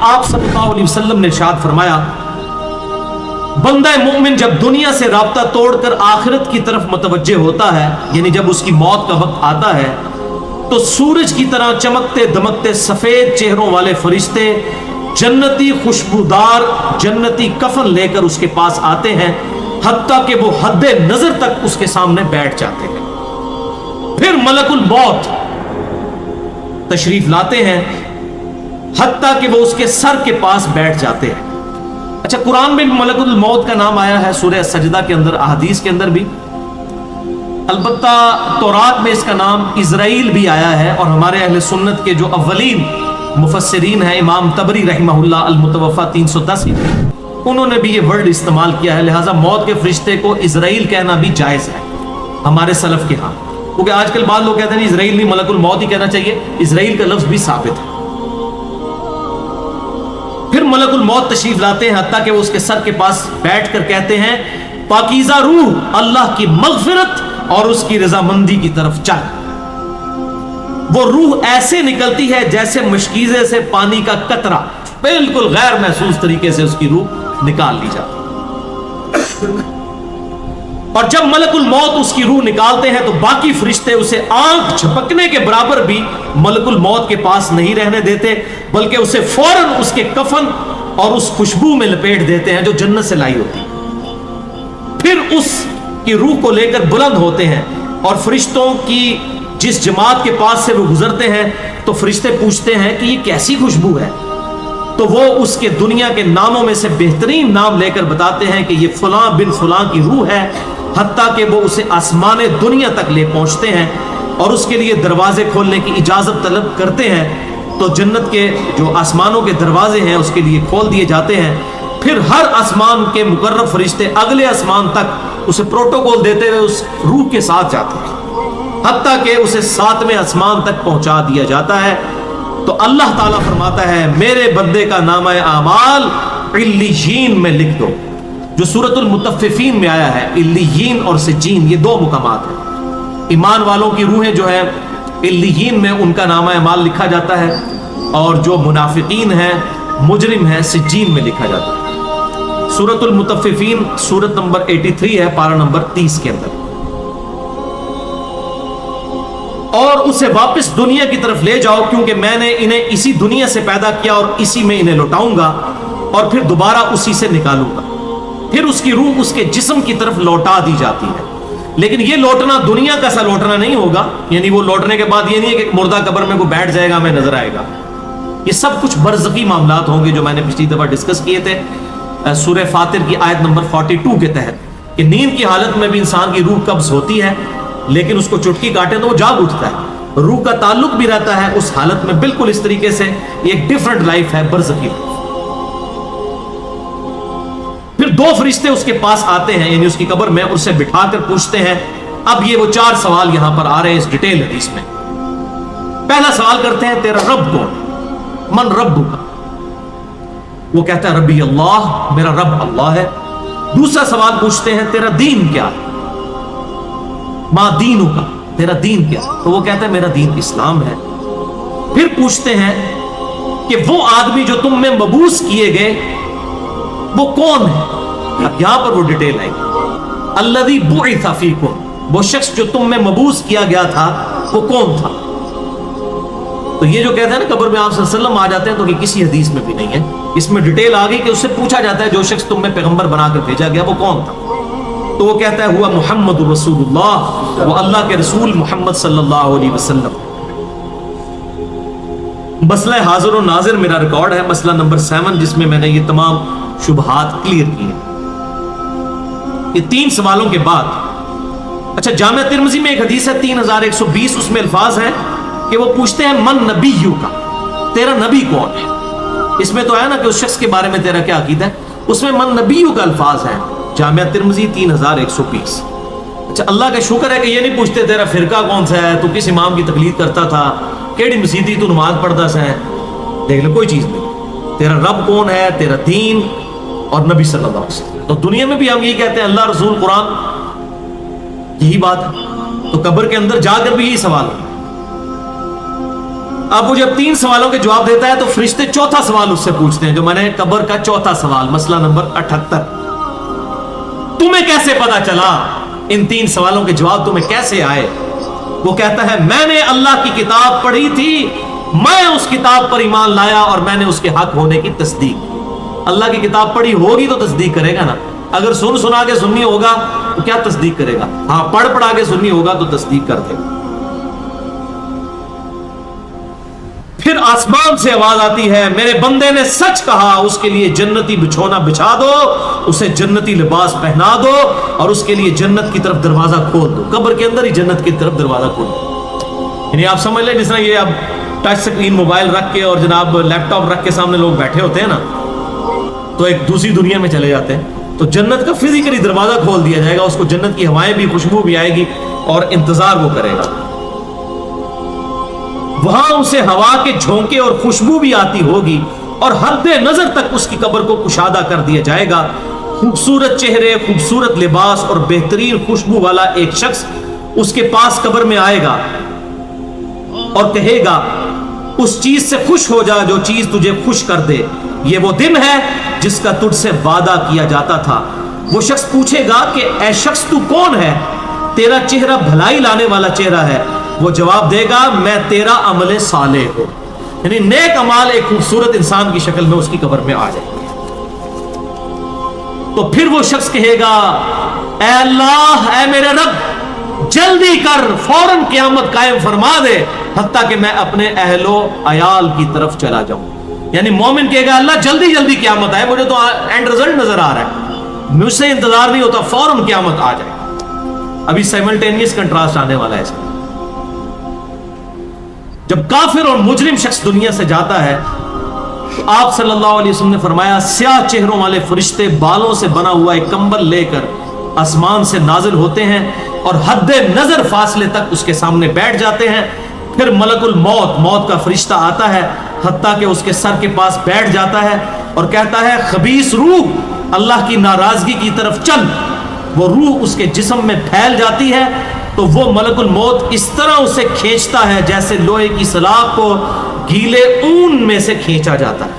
आप सल्लल्लाहु अलैहि वसल्लम ने इरशाद फरमाया, बंदा मोमिन जब दुनिया से राब्ता तोड़कर आखिरत की तरफ मुतवज्जे होता है, यानी जब उसकी मौत का वक्त आता है, तो सूरज की तरह चमकते दमकते सफेद चेहरों वाले फरिश्ते जन्नती खुशबूदार जन्नती कफन लेकर उसके पास आते हैं, हत्ता कि वो हद्दे नजर तक उसके सामने बैठ जाते हैं। फिर मलकुल मौत तशरीफ लाते हैं, हत्ता कि वो उसके सर के पास बैठ जाते हैं। अच्छा, कुरान में भी मलकुल मौत का नाम आया है, सूरह सजदा के अंदर, अहदीस के अंदर भी। अलबत्ता तौरात में इसका नाम इज़राइल भी आया है, और हमारे अहले सुन्नत के जो अव्वलीन मुफस्सिरीन हैं, इमाम तबरी रहमहुल्लाह अल-मुतवफ़ा 310, उन्होंने भी ये वर्ड इस्तेमाल किया है। लिहाजा मौत के फरिश्ते को इज़राइल कहना भी जायज़ है हमारे सलफ के यहाँ, क्योंकि आजकल बाद लोग कहते हैं इज़राइल नहीं, मलकुल मौत ही कहना चाहिए। इज़राइल का लफ्ज़ भी साबित है। फिर मलकुल मौत तशरीफ लाते हैं, हत्ता कि वो उसके सर के पास बैठकर कहते हैं, पाकीज़ा रूह, अल्लाह की मग़फ़िरत और उसकी रज़ामंदी की तरफ चल। वो रूह ऐसे निकलती है जैसे मशकीज़े से पानी का कतरा, बिल्कुल गैर महसूस तरीके से उसकी रूह निकाल ली जाती। और जब मलकुल मौत उसकी रूह निकालते हैं तो बाकी फरिश्ते उसे आंख झपकने के बराबर भी मलकुल मौत के पास नहीं रहने देते, बल्कि उसे फौरन उसके कफन और उस खुशबू में लपेट देते हैं जो जन्नत से लाई होती। फिर उसकी रूह को लेकर बुलंद होते हैं, और फरिश्तों की जिस जमात के पास से वो गुजरते हैं तो फरिश्ते पूछते हैं कि ये कैसी खुशबू है, तो वो उसके दुनिया के नामों में से बेहतरीन नाम लेकर बताते हैं कि ये फलां बिन फलां की रूह है, हत्ता कि वो उसे आसमान दुनिया तक ले पहुंचते हैं और उसके लिए दरवाजे खोलने की इजाजत तलब करते हैं। तो जन्नत के जो आसमानों के दरवाजे हैं उसके लिए खोल दिए जाते हैं। फिर हर आसमान के मुकर्रब फरिश्ते अगले आसमान तक उसे प्रोटोकॉल देते हुए उस रूह के साथ जाते हैं, हत्ता कि उसे 7वें आसमान तक पहुंचा दिया जाता है। तो अल्लाह ताला फरमाता है, मेरे बंदे का नामा आमाल इल्लियीन में लिख दो, जो सूरतुल मुतफ्फिफीन में आया है। इल्लियीन और सिज्जीन ये दो मुकामात हैं। ईमान वालों की रूहें जो है इल्लियीन में उनका नामा आमाल लिखा जाता है, और जो मुनाफिकीन हैं, मुजरिम हैं, सिज्जीन में लिखा जाता है। सूरतुल मुतफ्फिफीन सूरत नंबर 83 है, पारा नंबर 30 के अंदर। और उसे वापस दुनिया की तरफ ले जाओ, क्योंकि मैंने इन्हें इसी दुनिया से पैदा किया और इसी में इन्हें लौटाऊंगा, और फिर दोबारा उसी से निकालूंगा। फिर उसकी रूह उसके जिस्म की तरफ लौटा दी जाती है। लेकिन ये लौटना दुनिया का सा लौटना नहीं होगा, यानी वो लौटने के बाद ये नहीं है कि मुर्दा कब्र में को बैठ जाएगा, हमें नजर आएगा। ये सब कुछ बरज़की मामलात होंगे जो मैंने पिछली दफा डिस्कस किए थे सूरह फातिर की आयत नंबर 42 के तहत, कि नींद की हालत में भी इंसान की रूह कब्ज होती है, लेकिन उसको चुटकी काटे तो वो जाग उठता है। रूह का ताल्लुक भी रहता है उस हालत में, बिल्कुल इस तरीके से एक डिफरेंट लाइफ है, बरज़की। फिर दो फरिश्ते उसके पास आते हैं, यानी उसकी कब्र में, उससे बिठाकर पूछते हैं। अब ये वो 4 सवाल यहां पर आ रहे हैं इस डिटेल हदीस में। पहला सवाल करते हैं, तेरा रब कौन? मन रब्बुका? वो कहता है रब्बी अल्लाह, मेरा रब अल्लाह है। दूसरा सवाल पूछते हैं, तेरा दीन क्या? मा दीनु का, तेरा दीन क्या? तो वो कहता है मेरा दीन इस्लाम है। फिर पूछते हैं कि वो आदमी जो तुम में मबूस किए गए वो कौन है? अब यहां पर वो डिटेल आई, अल्लज़ी बुइसा फीकुम, वो शख्स जो तुम में मबूस किया गया था वो कौन था? तो ये जो कहते हैं ना कब्र में आप सल्लल्लाहु अलैहि वसल्लम आ जाते हैं, तो कि किसी हदीस में भी नहीं है। इसमें डिटेल आ गई कि उससे पूछा जाता है जो शख्स तुम में पैगंबर बनाकर भेजा गया वो कौन था? तो वो कहता है हुआ मुहम्मद रसूलुल्लाह, वो अल्लाह के रसूल मोहम्मद सल्लल्लाहु अलैहि वसल्लम। मसला हाजिर और नाजिर मेरा रिकॉर्ड है, मसला नंबर 7, जिसमें मैंने ये तमाम शुबहात क्लियर किए। ये 3 सवालों के बाद, अच्छा, जामिया तिर्मिज़ी में एक हदीस है 3120, उसमें अल्फाज है कि वो पूछते हैं मन नबीयू का, तेरा नबी कौन है? इसमें तो है ना कि उस शख्स के बारे में तेरा क्या अकीदा है, उसमें मन नबीयू का अल्फाज है। जामिया तिर्मिज़ी 3120। अच्छा, अल्लाह का शुक्र है कि ये नहीं पूछते तेरा फिरका कौन सा है, तू किस इमाम की तकलीद करता था, केड़ी मसीदी तू नमाज पढ़ता सा है, देख लो कोई चीज नहीं। तेरा रब कौन है, तेरा दीन और नबी सल्लल्लाहु अलैहि वसल्लम। तो दुनिया में भी हम यही कहते हैं अल्लाह, रसूल, कुरान, यही बात है। तो कब्र के अंदर जाकर भी यही सवाल है। अब वो जब 3 सवालों के जवाब देता है तो फरिश्ते चौथा सवाल उससे पूछते हैं, जो मैंने कब्र का चौथा सवाल, मसला नंबर 78, तुम्हें कैसे पता चला, इन 3 सवालों के जवाब तुम्हें कैसे आए? वो कहता है मैंने अल्लाह की किताब पढ़ी थी, मैं उस किताब पर ईमान लाया और मैंने उसके हक होने की तस्दीक। अल्लाह की किताब पढ़ी होगी तो तस्दीक करेगा ना, अगर सुन सुना के सुन्नी होगा तो क्या तस्दीक करेगा? हाँ, पढ़ पढ़ा के सुन्नी होगा तो तस्दीक कर देगा। फिर आसमान से आवाज आती है, मेरे बंदे ने सच कहा, उसके लिए जन्नती बिछौना बिछा दो, उसे जन्नती लिबास पहना दो और उसके लिए जन्नत की तरफ दरवाजा खोल दो। कब्र के अंदर ही जन्नत की तरफ दरवाजा खोल दो। यानी आप समझ लें, जिस तरह ये अब टच स्क्रीन मोबाइल रख के और जनाब लैपटॉप रख के सामने लोग बैठे होते हैं ना, तो एक दूसरी दुनिया में चले जाते हैं, तो जन्नत का फिजिकली दरवाजा खोल दिया जाएगा, उसको जन्नत की हवाएं भी, खुशबू भी आएगी और इंतजार वो करेगा। वहां उसे हवा के झोंके और खुशबू भी आती होगी और हद नजर तक उसकी कब्र को कुशादा कर दिया जाएगा। खूबसूरत चेहरे, खूबसूरत लिबास और बेहतरीन खुशबू वाला एक शख्स उसके पास कब्र में आएगा और कहेगा, उस चीज से खुश हो जा जो चीज तुझे खुश कर दे, ये वो दिन है जिसका तुझसे वादा किया जाता था। वो शख्स पूछेगा कि ऐ शख्स तू कौन है, तेरा चेहरा भलाई लाने वाला चेहरा है। वो जवाब देगा, मैं तेरा अमले साले हूं, यानी नेक अमाल एक खूबसूरत इंसान की शक्ल में उसकी कब्र में आ जाएंगे। तो फिर वो शख्स कहेगा, ऐ अल्लाह, ऐ मेरे रब, जल्दी कर, फौरन क़यामत कायम फरमा दे, हत्ता कि मैं अपने अहलो अयाल की तरफ चला जाऊं। यानी मोमिन कहेगा, अल्लाह जल्दी जल्दी क़यामत आए, मुझे तो एंड रिजल्ट नजर आ रहा है, मुझसे इंतजार नहीं होता, फौरन क़यामत आ जाए। अभी साइमल्टेनियस कंट्रास्ट आने वाला है इसमें। जब काफिर और मुजरिम शख्स दुनिया से जाता है तो आप सल्लल्लाहु अलैहि वसल्लम ने फरमाया, स्याह चेहरों वाले फरिश्ते बालों से बना हुआ एक कंबल लेकर आसमान से नाजिल होते हैं और हद्दे नजर फासले तक उसके सामने बैठ जाते हैं। फिर मलकुल मौत, मौत का फरिश्ता आता है, हत्ता कि उसके सर के पास बैठ जाता है और कहता है, खबीस रूह, अल्लाह की नाराजगी की तरफ चल। वो रूह उसके जिस्म में फैल जाती है तो वो मलकुल मौत इस तरह उसे खींचता है जैसे लोहे की सलाख को गीले ऊन में से खींचा जाता है,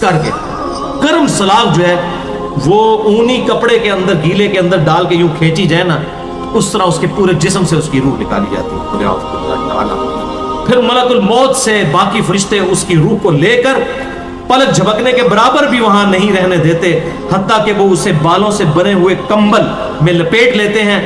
करके गर्म सलाख जो है वो ऊनी कपड़े के अंदर, गीले के अंदर डाल के यूं खींची जाए ना, उस तरह उसके पूरे जिस्म से उसकी रूह निकाली जाती है। फिर मलकुल मौत से बाकी फरिश्ते उसकी रूह को लेकर पलक झपकने के बराबर भी वहां नहीं रहने देते, हत्ता कि वो उसे बालों से बने हुए कंबल में लपेट लेते हैं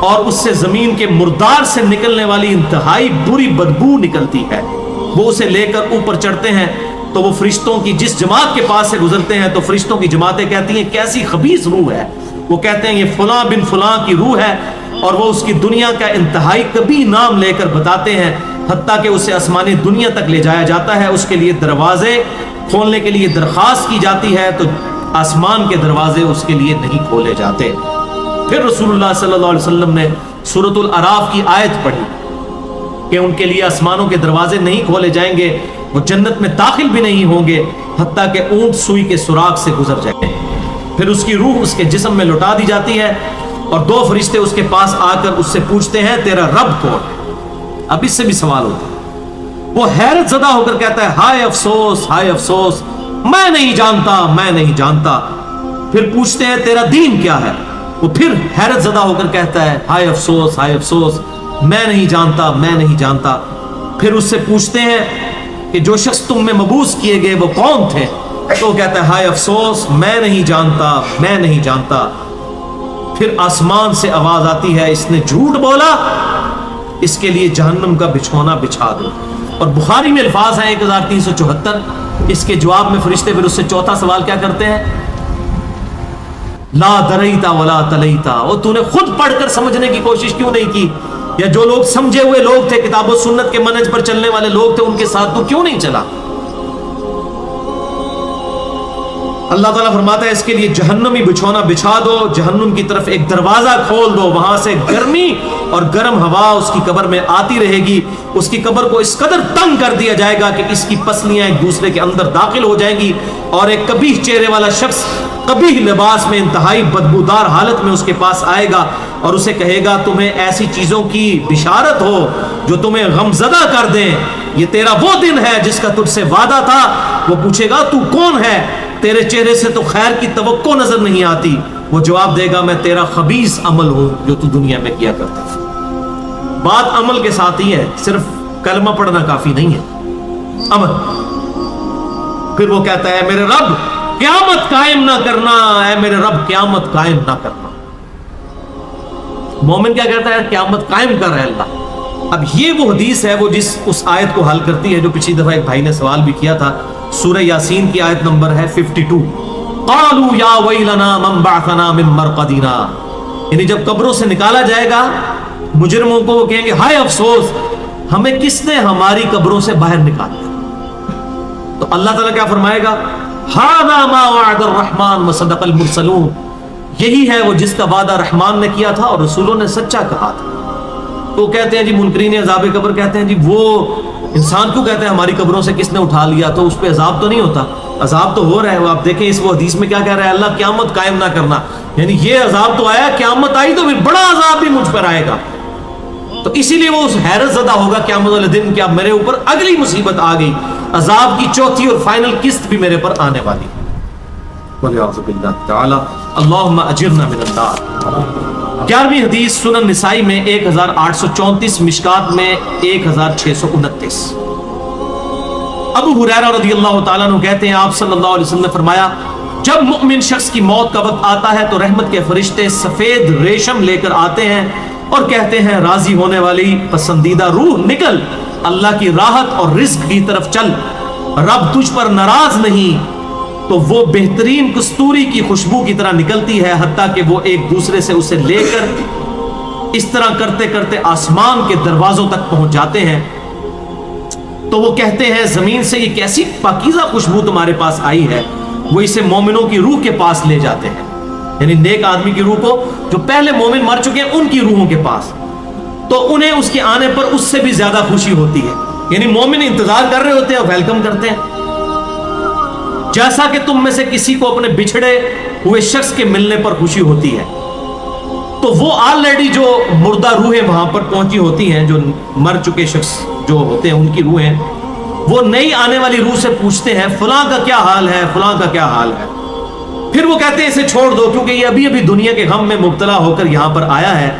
और उससे जमीन के मुर्दार से निकलने वाली इंतहाई बुरी बदबू निकलती है। वो उसे लेकर ऊपर चढ़ते हैं तो वो फरिश्तों की जिस जमात के पास से गुजरते हैं तो फरिश्तों की जमातें कहती हैं, कैसी खबीस रूह है। वो कहते हैं, ये फलां बिन फलां की रूह है, और वो उसकी दुनिया का इंतहाई कभी नाम लेकर बताते हैं, हत्ता कि उसे आसमानी दुनिया तक ले जाया जाता है। उसके लिए दरवाजे खोलने के लिए दरखास्त की जाती है तो आसमान के दरवाजे उसके लिए नहीं खोले जाते। फिर रसूलुल्लाह सल्लल्लाहु अलैहि वसल्लम ने सूरतुल अराफ की आयत पढ़ी कि उनके लिए आसमानों के दरवाजे नहीं खोले जाएंगे, वो जन्नत में दाखिल भी नहीं होंगे हत्ता कि ऊंट सुई के सुराग से गुजर जाए। फिर उसकी रूह उसके जिस्म में लौटा दी जाती है और 2 फरिश्ते उसके पास आकर उससे पूछते हैं, तेरा रब कौन? अब इससे भी सवाल होता है। वो हैरत ज़दा होकर कहता है, हाय अफसोस, हाय अफसोस, मैं नहीं जानता, मैं नहीं जानता। फिर पूछते हैं, तेरा दीन क्या है? वो फिर हैरत ज़दा होकर कहता है, हाय अफसोस, हाय अफसोस, मैं नहीं जानता, मैं नहीं जानता। फिर उससे पूछते हैं कि जो शख्स तुम में मबूस किए गए वो कौन थे? तो वो कहता है, हाय अफसोस, मैं नहीं जानता, मैं नहीं जानता। फिर आसमान से आवाज आती है, इसने झूठ बोला, इसके लिए जहन्नम का बिछौना बिछा दो। और बुखारी में अल्फाज है 1374। इसके जवाब में फरिश्ते फिर उससे चौथा सवाल क्या करते हैं, ला दरईता वला तलईता, और तूने खुद पढ़कर समझने की कोशिश क्यों नहीं की? या जो लोग समझे हुए लोग थे, किताब और सुन्नत के मनहज पर चलने वाले लोग थे, उनके साथ तू क्यों नहीं चला? اللہ تعالیٰ فرماتا ہے اس کے لیے جہنمی بچھونا بچھا دو، جہنم کی طرف ایک دروازہ کھول دو، وہاں سے گرمی اور گرم ہوا اس کی قبر میں آتی رہے گی، اس کی قبر کو اس قدر تنگ کر دیا جائے گا کہ اس کی پسلیاں ایک دوسرے کے اندر داخل ہو جائیں گی، اور ایک قبیح چہرے والا شخص قبیح لباس میں انتہائی بدبودار حالت میں اس کے پاس آئے گا اور اسے کہے گا تمہیں ایسی چیزوں کی بشارت ہو جو تمہیں غمزدہ کر دیں، یہ تیرا وہ دن ہے جس کا تجھ سے وعدہ تھا۔ وہ پوچھے گا تو کون ہے؟ تیرے چہرے سے تو خیر کی توقع نظر نہیں آتی۔ وہ جواب دے گا میں تیرا خبیث عمل ہوں جو تو دنیا میں کیا کرتا تھا۔ بات عمل کے ساتھ ہی ہے، صرف کلمہ پڑھنا کافی نہیں ہے، عمل۔ پھر وہ کہتا ہے میرے رب قیامت قائم نہ کرنا، اے میرے رب قیامت قائم نہ کرنا۔ مومن کیا کہتا ہے؟ قیامت قائم کر رہے اللہ۔ اب یہ وہ حدیث ہے وہ جس اس آیت کو حل کرتی ہے جو پچھلی دفعہ ایک بھائی نے سوال بھی کیا تھا۔ سورہ یاسین کی آیت نمبر ہے 52۔ قالوا یا ویلنا من بعثنا من مرقدنا، یعنی جب قبروں سے نکالا جائے گا مجرموں کو، وہ کہیں گے ہائے افسوس ہمیں کس نے ہماری قبروں سے باہر نکالا۔ تو اللہ تعالیٰ کیا فرمائے گا؟ ھذا ما وعد الرحمن وصدق المرسلون، یہی ہے وہ جس کا وعدہ رحمان نے کیا تھا اور رسولوں نے سچا کہا تھا۔ تو کہتے ہیں جی منکرین عذاب قبر کہتے ہیں جی وہ انسان کیوں کہتے ہیں ہماری قبروں سے کس نے اٹھا لیا، تو اس پہ عذاب تو نہیں ہوتا؟ عذاب تو ہو رہا ہے۔ وہ آپ دیکھیں اس وہ حدیث میں کیا کہہ رہا ہے اللہ قیامت قائم نہ کرنا، یعنی یہ عذاب تو آیا، قیامت آئی تو پھر بڑا عذاب بھی مجھ پر آئے گا۔ تو اسی لیے وہ اس حیرت زدہ ہوگا قیامت والے دن کہ اب میرے اوپر اگلی مصیبت آ گئی، عذاب کی چوتھی اور فائنل قسط بھی میرے پر آنے والی۔ وَلِعَوْذُ بِاللَّهِ تَعَالَى اللَّهُمَّ أَجِرْنَا مِنَ النَّارِ۔ 11ویں حدیث سنن نسائی میں 1834، مشکات میں 1629۔ ابو ہریرہ رضی اللہ تعالیٰ عنہ کہتے ہیں آپ صلی اللہ علیہ وسلم نے فرمایا جب مؤمن شخص کی موت کا وقت آتا ہے تو رحمت کے فرشتے سفید ریشم لے کر آتے ہیں اور کہتے ہیں راضی ہونے والی پسندیدہ روح نکل، اللہ کی راحت اور رزق کی طرف چل، رب تجھ پر ناراض نہیں۔ تو وہ بہترین کستوری کی خوشبو کی طرح نکلتی ہے، حتیٰ کہ وہ ایک دوسرے سے اسے لے کر اس طرح کرتے کرتے آسمان کے دروازوں تک پہنچ جاتے ہیں۔ تو وہ کہتے ہیں زمین سے یہ کیسی پاکیزہ خوشبو تمہارے پاس آئی ہے، وہ اسے مومنوں کی روح کے پاس لے جاتے ہیں، یعنی نیک آدمی کی روح کو، جو پہلے مومن مر چکے ہیں ان کی روحوں کے پاس، تو انہیں اس کے آنے پر اس سے بھی زیادہ خوشی ہوتی ہے، یعنی مومن انتظار کر رہے ہوتے ہیں اور ویلکم کرتے ہیں۔ جیسا کہ تم میں سے کسی کو اپنے بچھڑے ہوئے شخص کے ملنے پر خوشی ہوتی ہے، تو وہ آلریڈی جو مردہ روحیں وہاں پر پہنچی ہوتی ہیں، جو مر چکے شخص جو ہوتے ہیں ان کی روحیں، وہ نئی آنے والی روح سے پوچھتے ہیں فلاں کا کیا حال ہے، فلاں کا کیا حال ہے۔ پھر وہ کہتے ہیں اسے چھوڑ دو کیونکہ یہ ابھی ابھی دنیا کے غم میں مبتلا ہو کر یہاں پر آیا ہے۔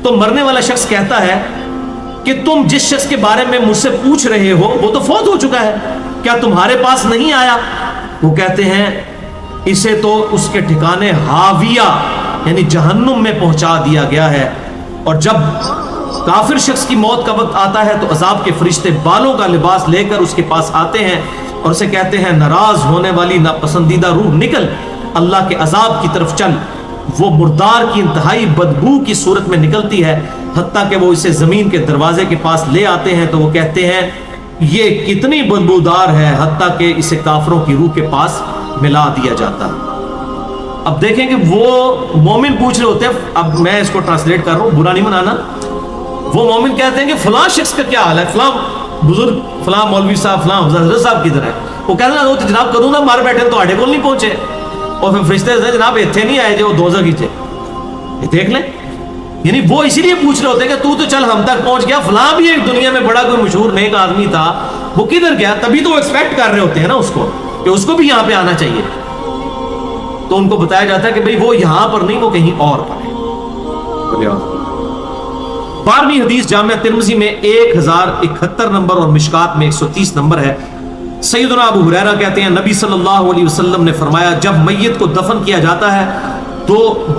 تو مرنے والا شخص کہتا ہے کہ تم جس شخص کے بارے میں مجھ سے پوچھ رہے ہو وہ تو فوت ہو چکا ہے، کیا تمہارے پاس نہیں آیا؟ وہ کہتے ہیں اسے تو اس کے ٹھکانے ہاویہ یعنی جہنم میں پہنچا دیا گیا ہے۔ اور جب کافر شخص کی موت کا وقت آتا ہے تو عذاب کے فرشتے بالوں کا لباس لے کر اس کے پاس آتے ہیں اور اسے کہتے ہیں ناراض ہونے والی ناپسندیدہ روح نکل، اللہ کے عذاب کی طرف چل۔ وہ مردار کی انتہائی بدبو کی صورت میں نکلتی ہے، حتیٰ کہ وہ اسے زمین کے دروازے کے پاس لے آتے ہیں تو وہ کہتے ہیں یہ کتنی بدبودار ہے، حتیٰ کہ اسے کافروں کی روح کے پاس ملا دیا جاتا ہے۔ اب دیکھیں کہ وہ مومن پوچھ رہے ہوتے ہیں، اب میں اس کو ٹرانسلیٹ کر رہا ہوں، برا نہیں منانا۔ وہ مومن کہتے ہیں کہ فلاں شخص کا کیا حال ہے، فلاں بزرگ، فلاں مولوی صاحب، فلاں حضرت صاحب کدھر ہے؟ وہ کہتے ہیں وہ تو جناب کدوں نہ مار بیٹھے تو آڈے کو نہیں پہنچے، اور پھر فرشتے جناب اتنے نہیں آئے جو دوزخ کی تھے، یہ دیکھ لیں۔ یعنی وہ اسی لیے پوچھ رہے ہوتے ہیں کہ تو چل ہم تک پہنچ گیا، فلاں بھی ایک دنیا میں بڑا کوئی مشہور نیک آدمی تھا، وہ کدھر گیا؟ تبھی تو وہ ایکسپیکٹ کر رہے ہوتے ہیں نا اس کو کہ اس کو بھی یہاں پہ آنا چاہیے۔ تو ان کو بتایا جاتا ہے کہ بھئی وہ یہاں پر نہیں، وہ کہیں اور پر ہے۔ 12ویں حدیث جامعہ ترمذی میں 1071 نمبر اور مشکات میں 130 نمبر ہے۔ سیدنا ابو ہریرہ کہتے ہیں نبی صلی اللہ علیہ وسلم نے فرمایا جب میت کو دفن کیا جاتا ہے تو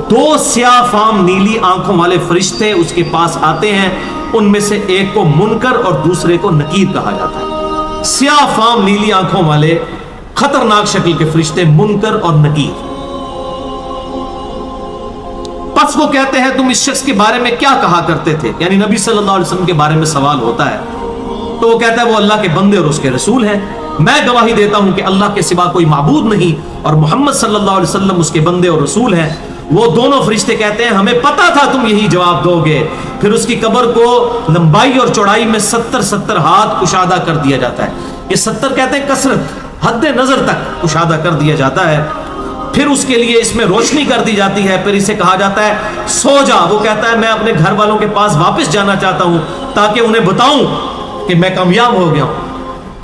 2 سیاہ فام نیلی آنکھوں والے فرشتے اس کے پاس آتے ہیں، ان میں سے ایک کو منکر اور دوسرے کو نکیر کہا جاتا ہے۔ سیاہ فام نیلی آنکھوں والے خطرناک شکل کے فرشتے منکر اور نکیر۔ پس وہ کہتے ہیں تم اس شخص کے بارے میں کیا کہا کرتے تھے، یعنی نبی صلی اللہ علیہ وسلم کے بارے میں سوال ہوتا ہے، تو وہ کہتا ہے وہ اللہ کے بندے اور اس کے رسول ہیں۔ میں گواہی دیتا ہوں کہ اللہ کے سوا کوئی معبود نہیں اور محمد صلی اللہ علیہ وسلم اس کے بندے اور رسول ہیں۔ وہ دونوں فرشتے کہتے ہیں ہمیں پتا تھا تم یہی جواب دو گے۔ پھر اس کی قبر کو لمبائی اور چوڑائی میں 70 ہاتھ کشادہ کر دیا جاتا ہے۔ یہ 70 کہتے ہیں کثرت، حد نظر تک کشادہ کر دیا جاتا ہے۔ پھر اس کے لیے اس میں روشنی کر دی جاتی ہے۔ پھر اسے کہا جاتا ہے سو جا۔ وہ کہتا ہے میں اپنے گھر والوں کے پاس واپس جانا چاہتا ہوں تاکہ انہیں بتاؤں کہ میں کامیاب ہو گیا ہوں،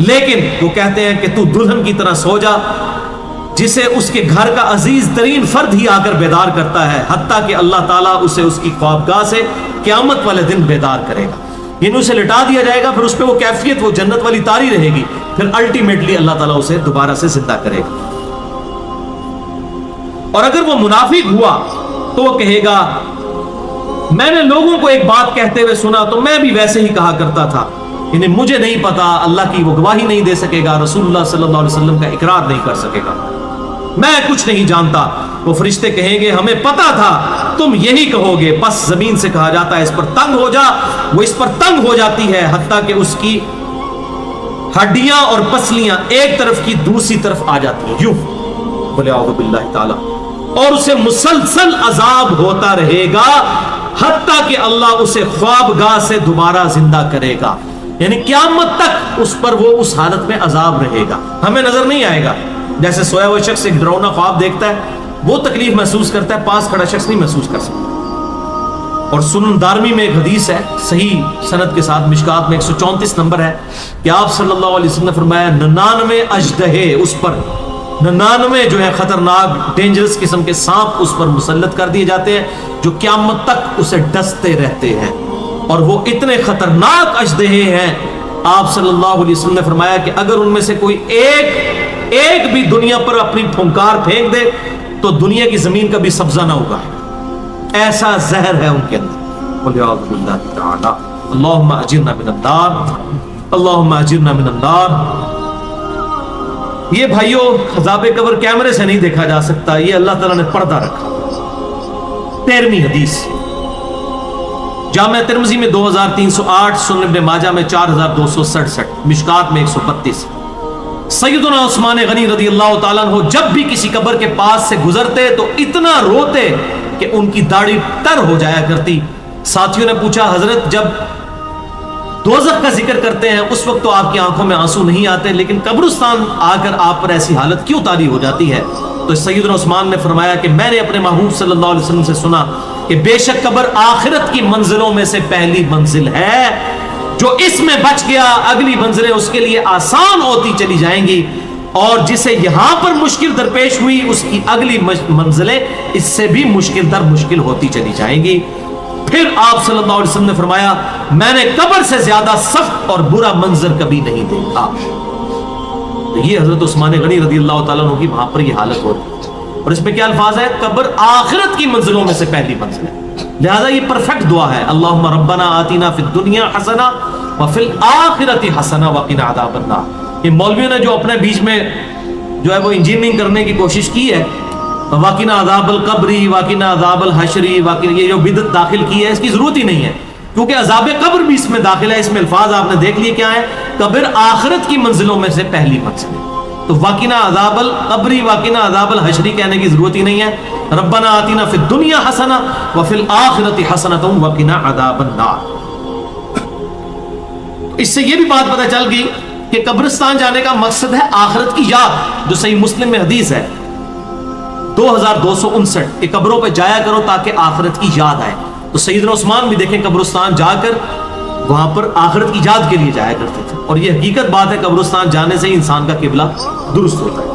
لیکن وہ کہتے ہیں کہ تو دلہن کی طرح سو جا، جسے اس کے گھر کا عزیز ترین فرد ہی آ کر بیدار کرتا ہے، حتیٰ کہ اللہ تعالیٰ اسے اس کی خوابگاہ سے قیامت والے دن بیدار کرے گا۔ یعنی اسے لٹا دیا جائے گا، پھر اس پہ وہ کیفیت، وہ جنت والی تاری رہے گی، پھر الٹیمیٹلی اللہ تعالیٰ اسے دوبارہ سے زندہ کرے گا۔ اور اگر وہ منافق ہوا تو وہ کہے گا میں نے لوگوں کو ایک بات کہتے ہوئے سنا تو میں بھی ویسے ہی کہا کرتا تھا، یعنی مجھے نہیں پتا، اللہ کی وہ گواہی نہیں دے سکے گا، رسول اللہ صلی اللہ علیہ وسلم کا اقرار نہیں کر سکے گا، میں کچھ نہیں جانتا۔ وہ فرشتے کہیں گے ہمیں پتا تھا تم یہی کہو گے، پس زمین سے کہا جاتا ہے اس پر تنگ ہو جا۔ وہ اس پر تنگ ہو جاتی ہے حتیٰ کہ اس کی ہڈیاں اور پسلیاں ایک طرف کی دوسری طرف آ جاتی ہیں، یوں بولے اعوذ باللہ تعالی، اور اسے مسلسل عذاب ہوتا رہے گا حتیٰ کہ اللہ اسے خوابگاہ سے دوبارہ زندہ کرے گا، یعنی قیامت تک اس پر وہ اس حالت میں عذاب رہے گا، ہمیں نظر نہیں آئے گا۔ جیسے سویا ہوا شخص ایک ڈراؤنا خواب دیکھتا ہے، وہ تکلیف محسوس کرتا ہے، پاس کھڑا شخص نہیں محسوس کر سکتا۔ اور سنن دارمی میں ایک حدیث ہے صحیح سند کے ساتھ، مشکات میں 134 نمبر ہے کہ آپ صلی اللہ علیہ وسلم نے فرمایا 99 اژدہے اس پر، 99 جو ہے خطرناک ڈینجرس قسم کے سانپ اس پر مسلط کر دیے جاتے ہیں جو قیامت تک اسے ڈستے رہتے ہیں، اور وہ اتنے خطرناک اژدہے ہیں، آپ صلی اللہ علیہ وسلم نے فرمایا کہ اگر ان میں سے کوئی ایک بھی دنیا پر اپنی پھنکار پھینک دے تو دنیا کی زمین کا بھی سبزہ نہ ہوگا، ایسا زہر ہے ان کے اندر۔ اللہم اجرنا من النار، اللہم اجرنا من النار۔ یہ بھائیوں عذاب قبر کیمرے سے نہیں دیکھا جا سکتا، یہ اللہ تعالیٰ نے پردہ رکھا۔ 13ویں حدیث جامع ترمذی میں 2308، سنن ابن ماجہ میں 4267، مشکات میں 132۔ سیدنا عثمان غنی رضی اللہ تعالیٰ عنہ جب بھی کسی قبر کے پاس سے گزرتے تو اتنا روتے کہ ان کی داڑھی تر ہو جایا کرتی۔ ساتھیوں نے پوچھا حضرت جب دوزخ کا ذکر کرتے ہیں اس وقت تو آپ کی آنکھوں میں آنسو نہیں آتے، لیکن قبرستان آ کر آپ پر ایسی حالت کیوں طاری ہو جاتی ہے؟ تو سیدنا عثمان نے فرمایا کہ میں نے اپنے محبوب صلی اللہ علیہ وسلم سے سنا کہ بے شک قبر آخرت کی منزلوں میں سے پہلی منزل ہے، جو اس میں بچ گیا اگلی منزلیں اس کے لیے آسان ہوتی چلی جائیں گی، اور جسے یہاں پر مشکل درپیش ہوئی اس کی اگلی منزلیں اس سے بھی مشکل در مشکل ہوتی چلی جائیں گی۔ پھر آپ صلی اللہ علیہ وسلم نے فرمایا میں نے قبر سے زیادہ سخت اور برا منظر کبھی نہیں دیکھا۔ یہ حضرت عثمان غنی رضی اللہ تعالیٰ عنہ کی وہاں پر یہ حالت ہوتی، اور اس میں کیا الفاظ ہے؟ قبر آخرت کی منزلوں میں سے پہلی منزل ہے، لہذا یہ پرفیکٹ دعا ہے، اللہم ربنا آتینا فی الدنیا حسنہ وفی الآخرۃ حسنہ وقنا عذاب النار۔ یہ مولویوں نے جو اپنے بیچ میں جو ہے وہ انجینئرنگ کرنے کی کوشش کی ہے، واقعنا عذاب القبری، واقعنا عذاب الحشری، واقعنا یہ جو بدعت داخل کی ہے اس کی ضرورت ہی نہیں ہے، کیونکہ عذاب قبر بھی اس میں داخل ہے۔ اس میں الفاظ آپ نے دیکھ لیے کیا ہے، قبر آخرت کی منزلوں میں سے پہلی منزل ہے، تو واقعنا عذاب القبری، واقعنا عذاب الحشری کہنے کی ضرورت ہی نہیں ہے۔ ربنا آتینا فی الدنیا حسنہ وفی الآخرۃ حسنۃ وقنا عذاب النار۔ اس سے یہ بھی بات پتہ چل گئی کہ قبرستان جانے کا مقصد ہے آخرت کی یاد، جو صحیح مسلم میں حدیث ہے 2259 کہ قبروں پہ جایا کرو تاکہ آخرت کی یاد آئے۔ تو سیدنا عثمان بھی دیکھیں قبرستان جا کر وہاں پر آخرت کی یاد کے لیے جایا کرتے تھے، اور یہ حقیقت بات ہے قبرستان جانے سے ہی انسان کا قبلہ درست ہوتا ہے۔